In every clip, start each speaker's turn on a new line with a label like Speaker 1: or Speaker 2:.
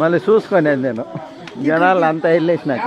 Speaker 1: మళ్ళీ చూసుకునేది నేను జనాలు అంతా వెళ్ళేసినాక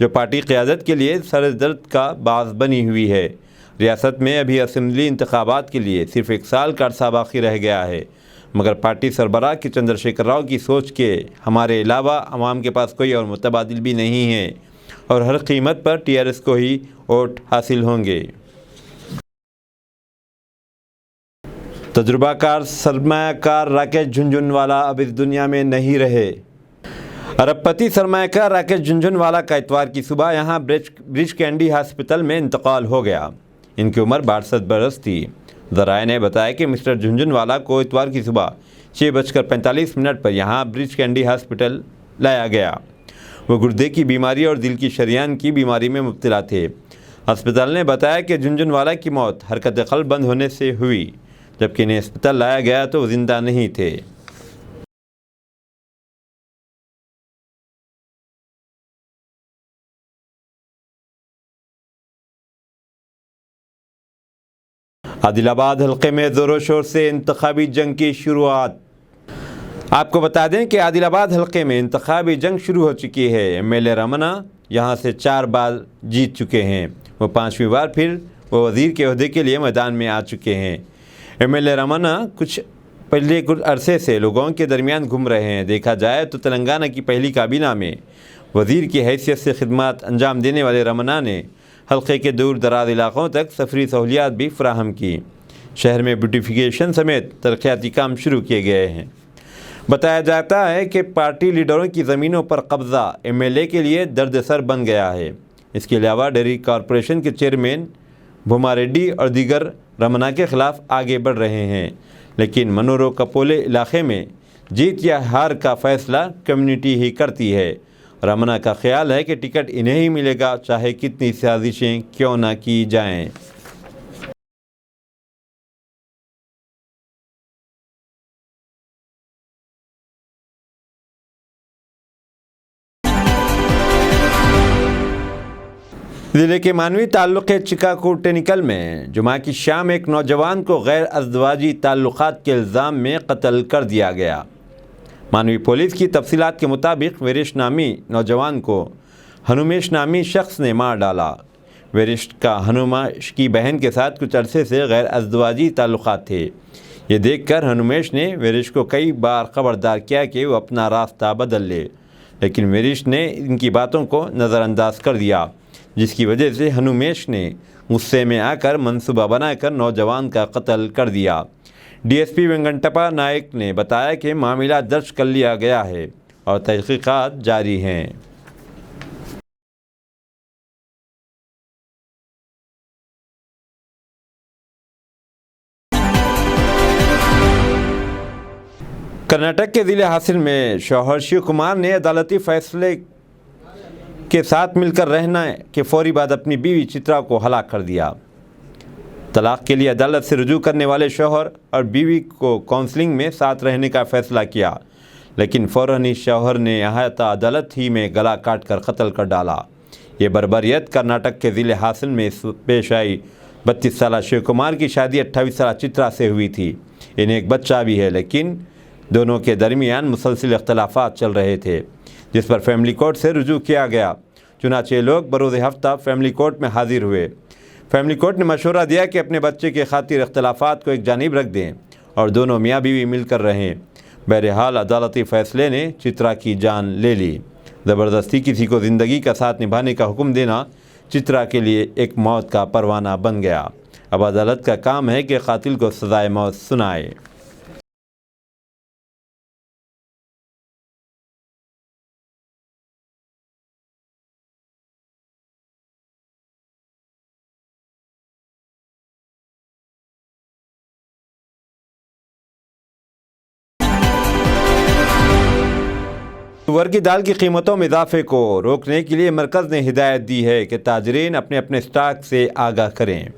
Speaker 2: جو پارٹی قیادت کے لیے سر درد کا باعث بنی ہوئی ہے۔ ریاست میں ابھی اسمبلی انتخابات کے لیے صرف 1 سال کا عرصہ باقی رہ گیا ہے، مگر پارٹی سربراہ کی چندر شیکھر راؤ کی سوچ کے ہمارے علاوہ عوام کے پاس کوئی اور متبادل بھی نہیں ہے اور ہر قیمت پر TRS کو ہی ووٹ حاصل ہوں گے۔ تجربہ کار سرمایہ کار راکیش جھنجھنوالا اب اس دنیا میں نہیں رہے۔ ارب پتی سرمایہ کار راکیش جھنجھنوالا کا اتوار کی صبح یہاں برچ کینڈی ہسپتال میں انتقال ہو گیا۔ ان کی عمر 62 برس تھی۔ ذرائع نے بتایا کہ مسٹر جھنجھنوالا کو اتوار کی صبح 6:45 پر یہاں برچ کینڈی ہسپتال لایا گیا۔ وہ گردے کی بیماری اور دل کی شریان کی بیماری میں مبتلا تھے۔ ہسپتال نے بتایا کہ جھنجھنوالا کی موت حرکت قلب بند ہونے سے ہوئی، جبکہ انہیں ہسپتال لایا گیا تو وہ زندہ نہیں تھے۔ عادل آباد حلقے میں زور و شور سے انتخابی جنگ کی شروعات۔ آپ کو بتا دیں کہ عادل آباد حلقے میں انتخابی جنگ شروع ہو چکی ہے۔ MLA رمنا یہاں سے 4 بار جیت چکے ہیں۔ وہ 5ویں بار پھر وہ وزیر کے عہدے کے لیے میدان میں آ چکے ہیں۔ MLA رمنا کچھ عرصے سے لوگوں کے درمیان گھوم رہے ہیں۔ دیکھا جائے تو تلنگانہ کی پہلی کابینہ میں وزیر کی حیثیت سے خدمات انجام دینے والے رمنا نے حلقے کے دور دراز علاقوں تک سفری سہولیات بھی فراہم کی۔ شہر میں بیوٹیفیکیشن سمیت ترقیاتی کام شروع کیے گئے ہیں۔ بتایا جاتا ہے کہ پارٹی لیڈروں کی زمینوں پر قبضہ MLA کے لیے درد سر بن گیا ہے۔ اس کے علاوہ ڈیری کارپوریشن کے چیئرمین بھوما ریڈی اور دیگر رمنا کے خلاف آگے بڑھ رہے ہیں، لیکن منورو کپولے علاقے میں جیت یا ہار کا فیصلہ کمیونٹی ہی کرتی ہے۔ رمنا کا خیال ہے کہ ٹکٹ انہیں ہی ملے گا، چاہے کتنی سازشیں کیوں نہ کی جائیں۔ ضلع کے مانوی تعلقے چکاکو ٹینیکل میں جمعہ کی شام ایک نوجوان کو غیر ازدواجی تعلقات کے الزام میں قتل کر دیا گیا۔ مانوی پولیس کی تفصیلات کے مطابق ویریش نامی نوجوان کو ہنومیش نامی شخص نے مار ڈالا۔ ویریش کا ہنومیش کی بہن کے ساتھ کچھ عرصے سے غیر ازدواجی تعلقات تھے۔ یہ دیکھ کر ہنومیش نے ویریش کو کئی بار خبردار کیا کہ وہ اپنا راستہ بدل لے، لیکن ویریش نے ان کی باتوں کو نظر انداز کر دیا، جس کی وجہ سے ہنومیش نے غصے میں آ کر منصوبہ بنا کر نوجوان کا قتل کر دیا۔ DSP وینگنٹپا نائک نے بتایا کہ معاملہ درج کر لیا گیا ہے اور تحقیقات جاری ہیں۔ کرناٹک کے ضلع حاصل میں شوہر شیو کمار نے عدالتی فیصلے کے ساتھ مل کر رہنے کے فوری بعد اپنی بیوی چترا کو ہلاک کر دیا۔ طلاق کے لیے عدالت سے رجوع کرنے والے شوہر اور بیوی کو کاؤنسلنگ میں ساتھ رہنے کا فیصلہ کیا، لیکن فوراً ہی شوہر نے احاطہ عدالت ہی میں گلا کاٹ کر قتل کر ڈالا۔ یہ بربریت کرناٹک کے ضلع حاصل میں پیش آئی۔ 32 سالہ شیو کمار کی شادی 28 سالہ چترا سے ہوئی تھی۔ انہیں ایک بچہ بھی ہے، لیکن دونوں کے درمیان مسلسل اختلافات چل رہے تھے، جس پر فیملی کورٹ سے رجوع کیا گیا۔ چنانچہ لوگ بروز ہفتہ فیملی کورٹ میں حاضر ہوئے۔ فیملی کورٹ نے مشورہ دیا کہ اپنے بچے کے خاطر اختلافات کو ایک جانب رکھ دیں اور دونوں میاں بیوی مل کر رہیں۔ بہرحال عدالتی فیصلے نے چترا کی جان لے لی۔ زبردستی کسی کو زندگی کا ساتھ نبھانے کا حکم دینا چترا کے لیے ایک موت کا پروانہ بن گیا۔ اب عدالت کا کام ہے کہ قاتل کو سزائے موت سنائے۔ تور کی دال کی قیمتوں میں اضافے کو روکنے کے لیے مرکز نے ہدایت دی ہے کہ تاجرین اپنے اسٹاک سے آگاہ کریں۔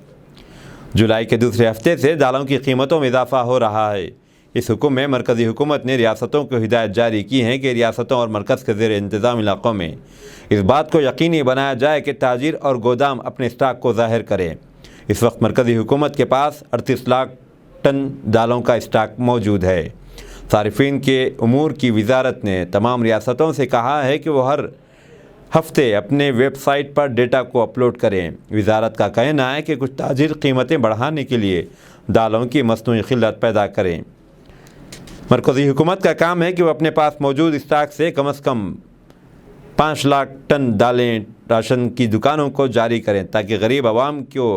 Speaker 2: جولائی کے دوسرے ہفتے سے دالوں کی قیمتوں میں اضافہ ہو رہا ہے۔ اس حکم میں مرکزی حکومت نے ریاستوں کو ہدایت جاری کی ہے کہ ریاستوں اور مرکز کے زیر انتظام علاقوں میں اس بات کو یقینی بنایا جائے کہ تاجر اور گودام اپنے اسٹاک کو ظاہر کریں۔ اس وقت مرکزی حکومت کے پاس 38 لاکھ ٹن دالوں کا اسٹاک موجود ہے۔ صارفین کے امور کی وزارت نے تمام ریاستوں سے کہا ہے کہ وہ ہر ہفتے اپنے ویب سائٹ پر ڈیٹا کو اپلوڈ کریں۔ وزارت کا کہنا ہے کہ کچھ تاجر قیمتیں بڑھانے کے لیے دالوں کی مصنوعی قلت پیدا کریں۔ مرکزی حکومت کا کام ہے کہ وہ اپنے پاس موجود اسٹاک سے کم 5 لاکھ ٹن دالیں راشن کی دکانوں کو جاری کریں تاکہ غریب عوام کو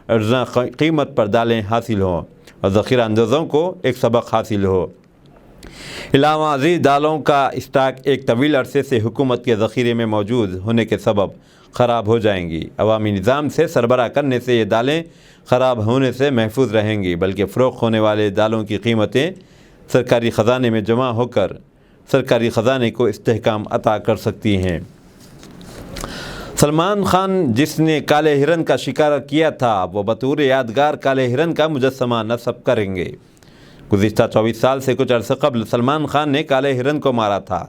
Speaker 2: ارزاں قیمت پر دالیں حاصل ہوں اور ذخیرہ اندوزوں کو ایک سبق حاصل ہو۔ علاوہ ازیں دالوں کا اسٹاک ایک طویل عرصے سے حکومت کے ذخیرے میں موجود ہونے کے سبب خراب ہو جائیں گی۔ عوامی نظام سے سربراہ کرنے سے یہ دالیں خراب ہونے سے محفوظ رہیں گی، بلکہ فروخت ہونے والے دالوں کی قیمتیں سرکاری خزانے میں جمع ہو کر سرکاری خزانے کو استحکام عطا کر سکتی ہیں۔ سلمان خان جس نے کالے ہرن کا شکار کیا تھا وہ بطور یادگار کالے ہرن کا مجسمہ نصب کریں گے۔ گزشتہ 24 سال سے کچھ عرصے قبل سلمان خان نے کالے ہرن کو مارا تھا۔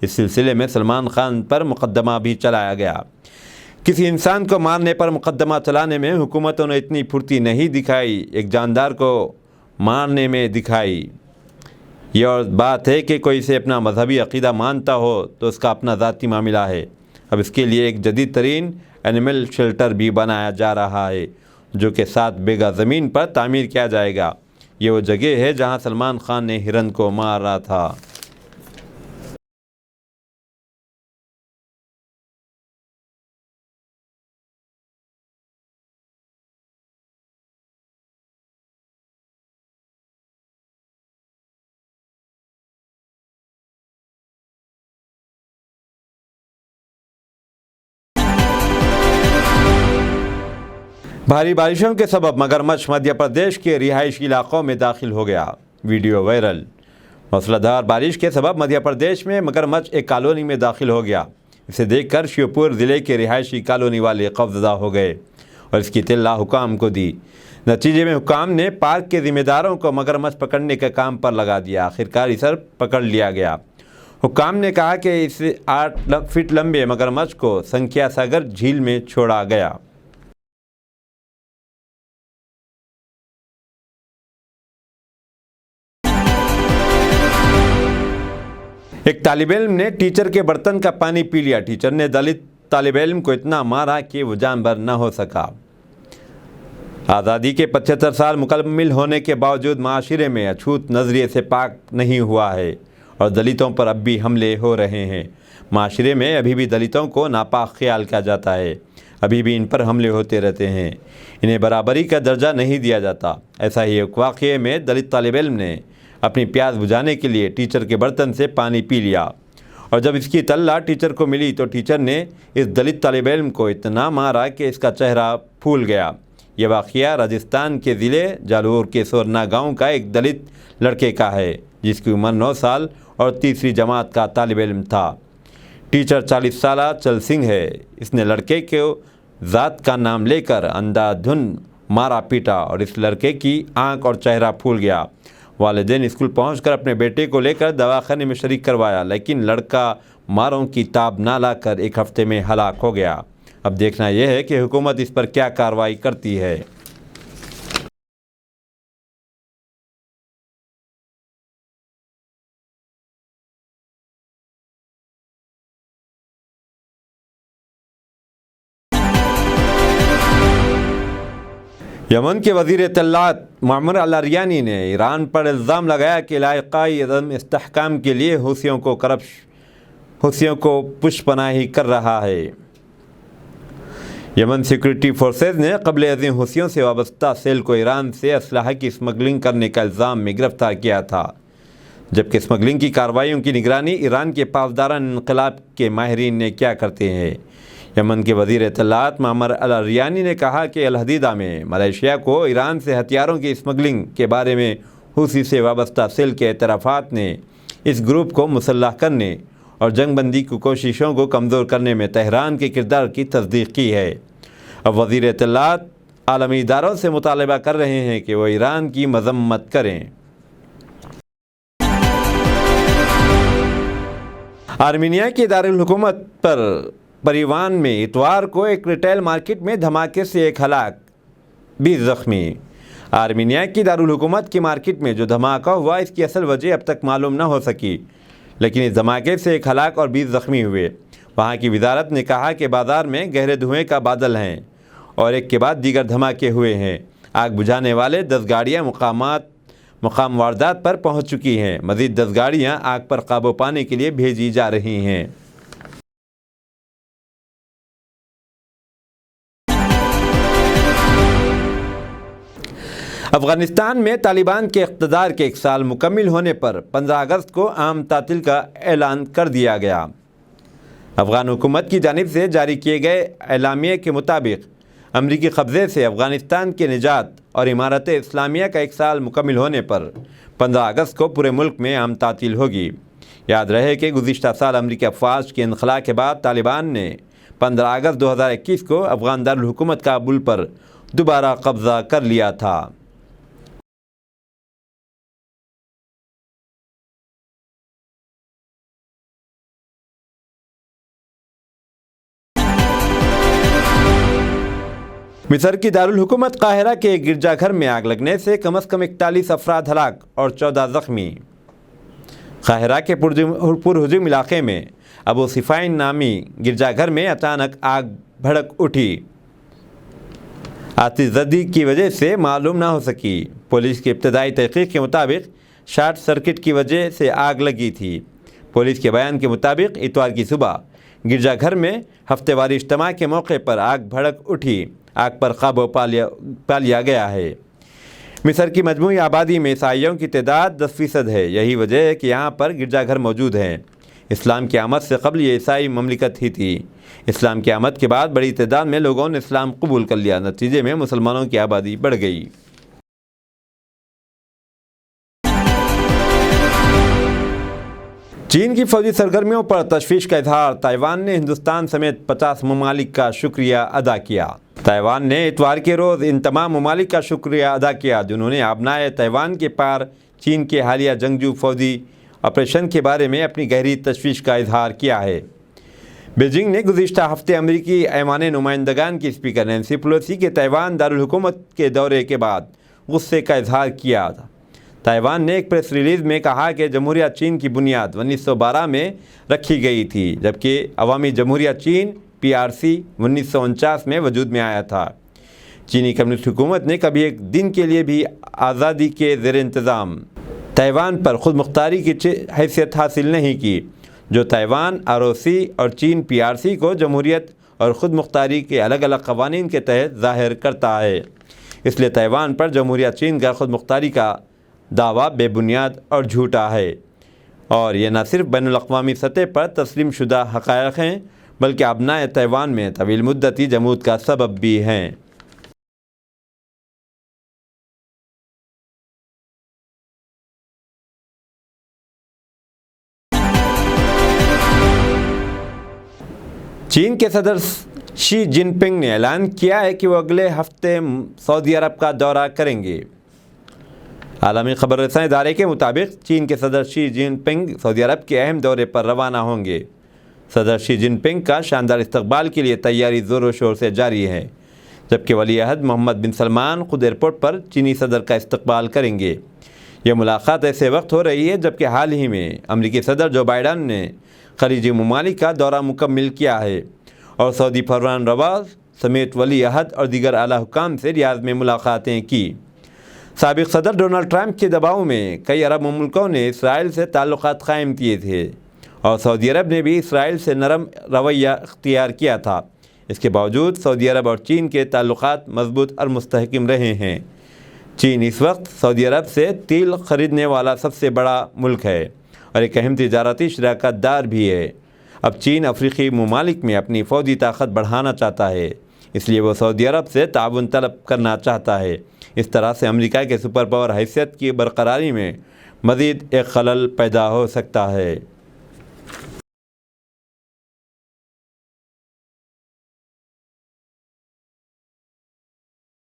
Speaker 2: اس سلسلے میں سلمان خان پر مقدمہ بھی چلایا گیا۔ کسی انسان کو مارنے پر مقدمہ چلانے میں حکومتوں نے اتنی پھرتی نہیں دکھائی، ایک جاندار کو مارنے میں دکھائی۔ یہ اور بات ہے کہ کوئی سے اپنا مذہبی عقیدہ مانتا ہو تو اس کا اپنا ذاتی معاملہ ہے۔ اب اس کے لیے ایک جدید ترین اینیمل شیلٹر بھی بنایا جا رہا ہے جو کہ 7 بیگھہ زمین پر تعمیر کیا جائے گا۔ یہ وہ جگہ ہے جہاں سلمان خان نے ہرن کو مارا تھا۔ بھاری بارشوں کے سبب مگرمچھ مدھیہ پردیش کے رہائشی علاقوں میں داخل ہو گیا، ویڈیو وائرل۔ موسلا دھار بارش کے سبب مدھیہ پردیش میں مگرمچھ ایک کالونی میں داخل ہو گیا۔ اسے دیکھ کر شیوپور ضلع کے رہائشی کالونی والے خوفزدہ ہو گئے اور اس کی اطلاع حکام کو دی۔ نتیجے میں حکام نے پارک کے ذمہ داروں کو مگرمچھ پکڑنے کے کام پر لگا دیا۔ آخرکار اسے پکڑ لیا گیا۔ حکام نے کہا کہ اس 8 فٹ لمبے مگرمچھ کو سنکھیا ساگر جھیل میں چھوڑا گیا۔ ایک طالب علم نے ٹیچر کے برتن کا پانی پی لیا۔ ٹیچر نے دلت طالب علم کو اتنا مارا کہ وہ جانبر نہ ہو سکا۔ آزادی کے 75 سال مکمل ہونے کے باوجود معاشرے میں اچھوت نظریے سے پاک نہیں ہوا ہے اور دلتوں پر اب بھی حملے ہو رہے ہیں۔ معاشرے میں ابھی بھی دلتوں کو ناپاک خیال کیا جاتا ہے، ابھی بھی ان پر حملے ہوتے رہتے ہیں، انہیں برابری کا درجہ نہیں دیا جاتا۔ ایسا ہی ایک واقعے میں دلت طالب علم نے اپنی پیاس بجھانے کے لیے ٹیچر کے برتن سے پانی پی لیا اور جب اس کی اطلاع ٹیچر کو ملی تو ٹیچر نے اس دلت طالب علم کو اتنا مارا کہ اس کا چہرہ پھول گیا۔ یہ واقعہ راجستھان کے ضلع جالور کے سورنا گاؤں کا ایک دلت لڑکے کا ہے جس کی عمر 9 سال اور تیسری جماعت کا طالب علم تھا۔ ٹیچر 40 سالہ چل سنگھ ہے۔ اس نے لڑکے کو ذات کا نام لے کر اندھا دھند مارا پیٹا اور اس لڑکے کی آنکھ اور چہرہ پھول گیا۔ والدین اسکول پہنچ کر اپنے بیٹے کو لے کر دواخانے میں شریک کروایا لیکن لڑکا ماروں کی تاب نہ لا کر 1 ہفتے میں ہلاک ہو گیا۔ اب دیکھنا یہ ہے کہ حکومت اس پر کیا کارروائی کرتی ہے۔ یمن کے وزیر اطلاعات معمر الاریانی نے ایران پر الزام لگایا کہ علاقائی عدم استحکام کے لیے حوثیوں کو پش پناہی کر رہا ہے۔ یمن سیکورٹی فورسز نے قبل ازیں حوثیوں سے وابستہ سیل کو ایران سے اسلحہ کی اسمگلنگ کرنے کا الزام میں گرفتار کیا تھا، جبکہ اسمگلنگ کی کارروائیوں کی نگرانی ایران کے پاسداران انقلاب کے ماہرین نے کیا کرتے ہیں۔ یمن کے وزیر اطلاعات معمر الاریانی نے کہا کہ الحدیدہ میں ملیشیا کو ایران سے ہتھیاروں کی اسمگلنگ کے بارے میں حوثی سے وابستہ سیل کے اعترافات نے اس گروپ کو مسلح کرنے اور جنگ بندی کی کوششوں کو کمزور کرنے میں تہران کے کردار کی تصدیق کی ہے۔ اب وزیر اطلاعات عالمی اداروں سے مطالبہ کر رہے ہیں کہ وہ ایران کی مذمت کریں۔ آرمینیا کی دارالحکومت پر پریوان میں اتوار کو ایک ریٹیل مارکیٹ میں دھماکے سے 1 ہلاک 20 زخمی۔ آرمینیا کی دارالحکومت کی مارکیٹ میں جو دھماکہ ہوا اس کی اصل وجہ اب تک معلوم نہ ہو سکی، لیکن اس دھماکے سے 1 ہلاک اور 20 زخمی ہوئے۔ وہاں کی وزارت نے کہا کہ بازار میں گہرے دھوئیں کا بادل ہیں اور ایک کے بعد دیگر دھماکے ہوئے ہیں۔ آگ بجھانے والے 10 گاڑیاں مقام واردات پر پہنچ چکی ہیں۔ مزید 10 گاڑیاں آگ پر قابو پانے کے لیے بھیجی جا رہی ہیں۔ افغانستان میں طالبان کے اقتدار کے 1 سال مکمل ہونے پر 15 اگست کو عام تعطیل کا اعلان کر دیا گیا۔ افغان حکومت کی جانب سے جاری کیے گئے اعلامیے کے مطابق امریکی قبضے سے افغانستان کی نجات اور امارت اسلامیہ کا 1 سال مکمل ہونے پر 15 اگست کو پورے ملک میں عام تعطیل ہوگی۔ یاد رہے کہ گزشتہ سال امریکی افواج کے انخلاء کے بعد طالبان نے 15 اگست 2021 کو افغان دارالحکومت کابل پر دوبارہ قبضہ کر لیا تھا۔ مصر کی دارالحکومت قاہرہ کے گرجا گھر میں آگ لگنے سے کم از کم 41 افراد ہلاک اور 14 زخمی۔ قاہرہ کے پرہجوم علاقے میں ابو صفین نامی گرجا گھر میں اچانک آگ بھڑک اٹھی۔ آتش زدی کی وجہ سے معلوم نہ ہو سکی۔ پولیس کی ابتدائی تحقیق کے مطابق شارٹ سرکٹ کی وجہ سے آگ لگی تھی۔ پولیس کے بیان کے مطابق اتوار کی صبح گرجا گھر میں ہفتے واری اجتماع کے موقع پر آگ بھڑک اٹھی۔ آگ پر قابو پا لیا گیا ہے۔ مصر کی مجموعی آبادی میں عیسائیوں کی تعداد 10% ہے۔ یہی وجہ ہے کہ یہاں پر گرجا گھر موجود ہیں۔ اسلام کی آمد سے قبل یہ عیسائی مملکت ہی تھی۔ اسلام کی آمد کے بعد بڑی تعداد میں لوگوں نے اسلام قبول کر لیا۔ نتیجے میں مسلمانوں کی آبادی بڑھ گئی۔ چین کی فوجی سرگرمیوں پر تشویش کا اظہار۔ تائیوان نے ہندوستان سمیت 50 ممالک کا شکریہ ادا کیا۔ تائیوان نے اتوار کے روز ان تمام ممالک کا شکریہ ادا کیا جنہوں نے آبنائے تائیوان کے پار چین کے حالیہ جنگجو فوجی آپریشن کے بارے میں اپنی گہری تشویش کا اظہار کیا ہے۔ بیجنگ نے گزشتہ ہفتے امریکی ایوان نمائندگان کی اسپیکر نینسی پیلوسی کے تائیوان دارالحکومت کے دورے کے بعد غصے کا اظہار کیا تھا۔ تائیوان نے ایک پریس ریلیز میں کہا کہ جمہوریہ چین کی بنیاد 1912 میں رکھی گئی تھی جبکہ عوامی جمہوریہ چین PRC 1949 میں وجود میں آیا تھا۔ چینی کمیونسٹ حکومت نے کبھی ایک دن کے لیے بھی آزادی کے زیر انتظام تائیوان پر خود مختاری کی حیثیت حاصل نہیں کی، جو تائیوان ROC اور چین PRC کو جمہوریت اور خود مختاری کے الگ الگ قوانین کے تحت ظاہر کرتا ہے۔ اس لیے تائیوان پر جمہوریہ چین کا خود مختاری کا دعویٰ بے بنیاد اور جھوٹا ہے، اور یہ نہ صرف بین الاقوامی سطح پر تسلیم شدہ حقائق ہیں بلکہ ابنائے تائیوان میں طویل مدتی جمود کا سبب بھی ہیں۔ چین کے صدر شی جن پنگ نے اعلان کیا ہے کہ وہ اگلے ہفتے سعودی عرب کا دورہ کریں گے۔ عالمی خبر رساں ادارے کے مطابق چین کے صدر شی جن پنگ سعودی عرب کے اہم دورے پر روانہ ہوں گے۔ صدر شی جن پنگ کا شاندار استقبال کے لیے تیاری زور و شور سے جاری ہے، جبکہ ولی عہد محمد بن سلمان خود ایئرپورٹ پر چینی صدر کا استقبال کریں گے۔ یہ ملاقات ایسے وقت ہو رہی ہے جبکہ حال ہی میں امریکی صدر جو بائیڈن نے خلیجی ممالک کا دورہ مکمل کیا ہے اور سعودی فرمان روا سمیت ولی عہد اور دیگر اعلیٰ حکام سے ریاض میں ملاقاتیں کی۔ سابق صدر ڈونلڈ ٹرمپ کے دباؤ میں کئی عرب ممالکوں نے اسرائیل سے تعلقات قائم کیے تھے اور سعودی عرب نے بھی اسرائیل سے نرم رویہ اختیار کیا تھا۔ اس کے باوجود سعودی عرب اور چین کے تعلقات مضبوط اور مستحکم رہے ہیں۔ چین اس وقت سعودی عرب سے تیل خریدنے والا سب سے بڑا ملک ہے اور ایک اہم تجارتی شراکت دار بھی ہے۔ اب چین افریقی ممالک میں اپنی فوجی طاقت بڑھانا چاہتا ہے، اس لیے وہ سعودی عرب سے تعاون طلب کرنا چاہتا ہے۔ اس طرح سے امریکہ کے سپر پاور حیثیت کی برقراری میں مزید ایک خلل پیدا ہو سکتا ہے۔